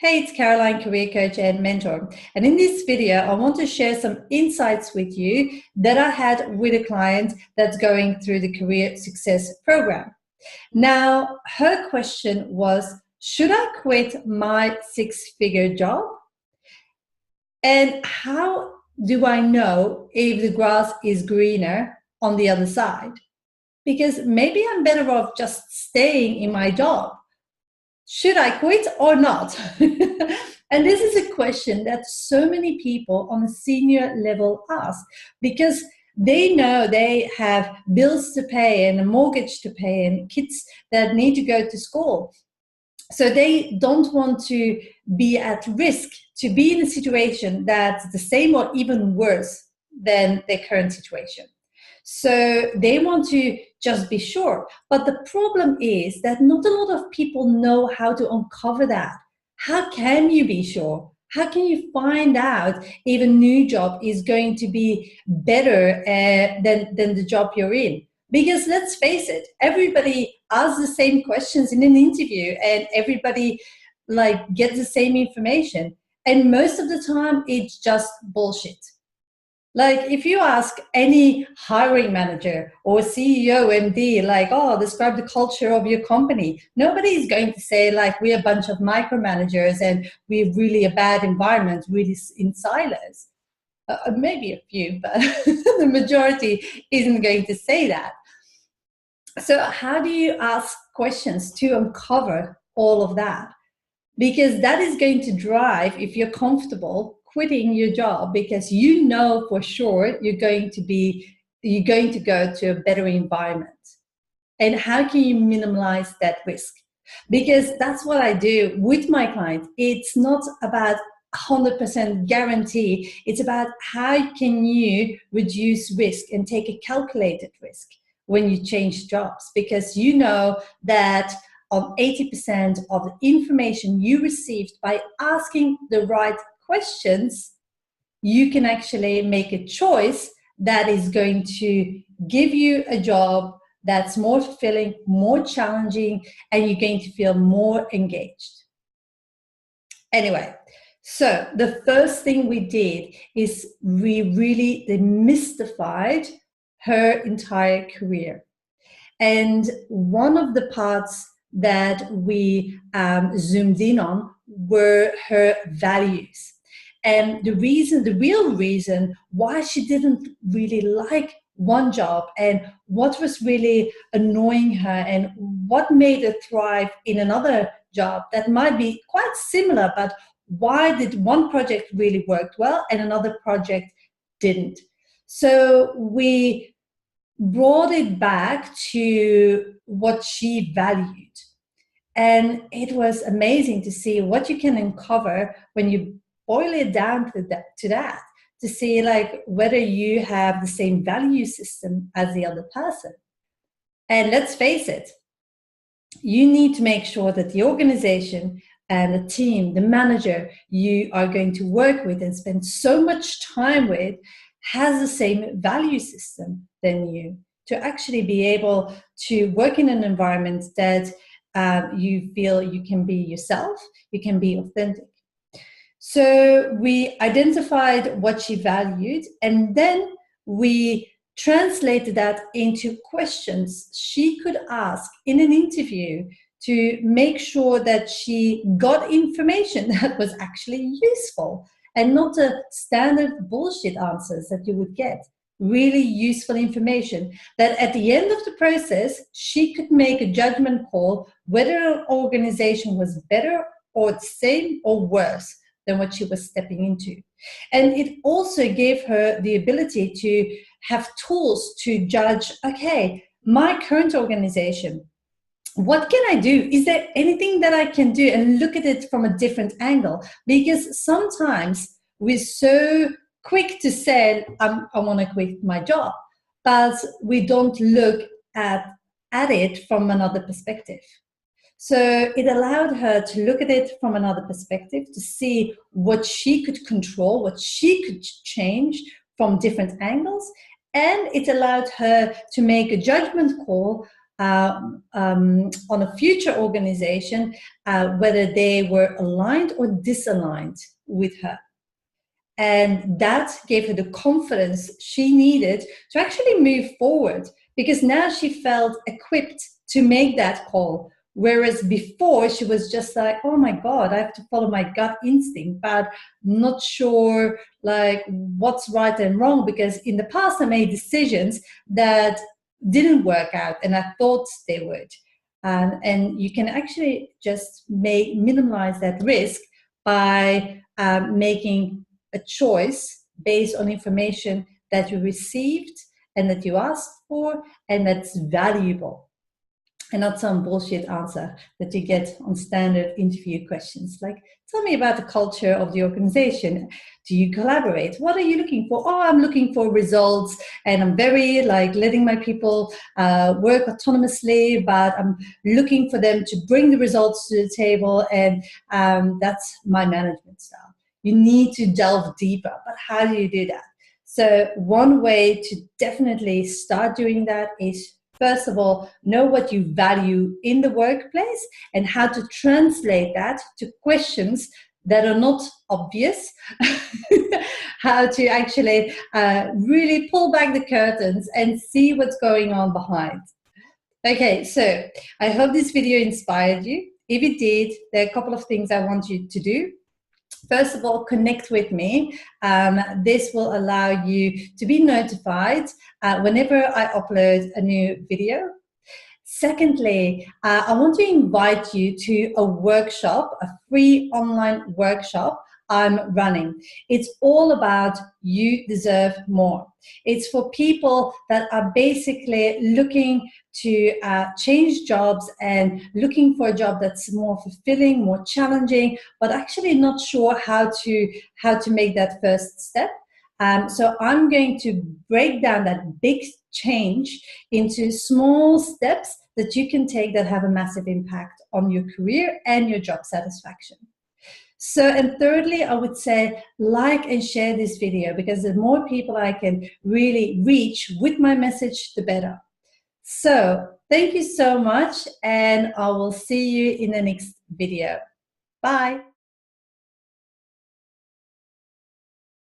Hey, it's Caroline, career coach and mentor. And in this video, I want to share some insights with you that I had with a client that's going through the Career Success Program. Now, her question was, should I quit my six-figure job? And how do I know if the grass is greener on the other side? Because maybe I'm better off just staying in my job. Should I quit or not? And this is a question that so many people on a senior level ask because they know they have bills to pay and a mortgage to pay and kids that need to go to school. So they don't want to be at risk to be in a situation that's the same or even worse than their current situation. So they want to just be sure. But the problem is that not a lot of people know how to uncover that. How can you be sure? How can you find out if a new job is going to be better than the job you're in? Because let's face it, everybody asks the same questions in an interview and everybody gets the same information. And most of the time, it's just bullshit. If you ask any hiring manager or CEO, MD, describe the culture of your company, nobody is going to say, we're a bunch of micromanagers and we're really a bad environment, really in silos. Maybe a few, but the majority isn't going to say that. So how do you ask questions to uncover all of that? Because that is going to drive, if you're comfortable, quitting your job because you know for sure you're going to go to a better environment. And how can you minimize that risk? Because that's what I do with my clients. It's not about 100% guarantee. It's about how can you reduce risk and take a calculated risk when you change jobs, because you know that on 80% of the information you received by asking the right questions, you can actually make a choice that is going to give you a job that's more fulfilling, more challenging, and you're going to feel more engaged. Anyway, so the first thing we did is we really demystified her entire career. And one of the parts that we zoomed in on were her values. And the real reason why she didn't really like one job and what was really annoying her and what made her thrive in another job that might be quite similar, but why did one project really work well and another project didn't? So we brought it back to what she valued. And it was amazing to see what you can uncover when you boil it down to that, to see whether you have the same value system as the other person. And let's face it, you need to make sure that the organization and the team, the manager you are going to work with and spend so much time with has the same value system than you, to actually be able to work in an environment that you feel you can be yourself, you can be authentic. So we identified what she valued, and then we translated that into questions she could ask in an interview to make sure that she got information that was actually useful and not a standard bullshit answers that you would get. Really useful information that at the end of the process, she could make a judgment call whether an organization was better or the same or worse than what she was stepping into. And it also gave her the ability to have tools to judge, okay, my current organization, what can I do? Is there anything that I can do? And look at it from a different angle. Because sometimes we're so quick to say, I want to quit my job, but we don't look at it from another perspective. So it allowed her to look at it from another perspective, to see what she could control, what she could change from different angles. And it allowed her to make a judgment call on a future organization, whether they were aligned or disaligned with her. And that gave her the confidence she needed to actually move forward, because now she felt equipped to make that call. Whereas before she was just like, oh my God, I have to follow my gut instinct, but not sure like what's right and wrong, because in the past I made decisions that didn't work out and I thought they would. And you can actually just minimize that risk by making a choice based on information that you received and that you asked for and that's valuable, and not some bullshit answer that you get on standard interview questions like, tell me about the culture of the organization. Do you collaborate? What are you looking for? Oh, I'm looking for results, and I'm very like letting my people work autonomously, but I'm looking for them to bring the results to the table, and that's my management style. You need to delve deeper, but how do you do that? So one way to definitely start doing that is, first of all, know what you value in the workplace and how to translate that to questions that are not obvious. How to actually really pull back the curtains and see what's going on behind. Okay, so I hope this video inspired you. If it did, there are a couple of things I want you to do. First of all, connect with me. This will allow you to be notified whenever I upload a new video. Secondly, I want to invite you to a workshop, a free online workshop I'm running. It's all about you deserve more. It's for people that are basically looking to change jobs and looking for a job that's more fulfilling, more challenging, but actually not sure how to make that first step. So I'm going to break down that big change into small steps that you can take that have a massive impact on your career and your job satisfaction. So, and thirdly, I would say like and share this video, because the more people I can really reach with my message, the better. So thank you so much, and I will see you in the next video. Bye.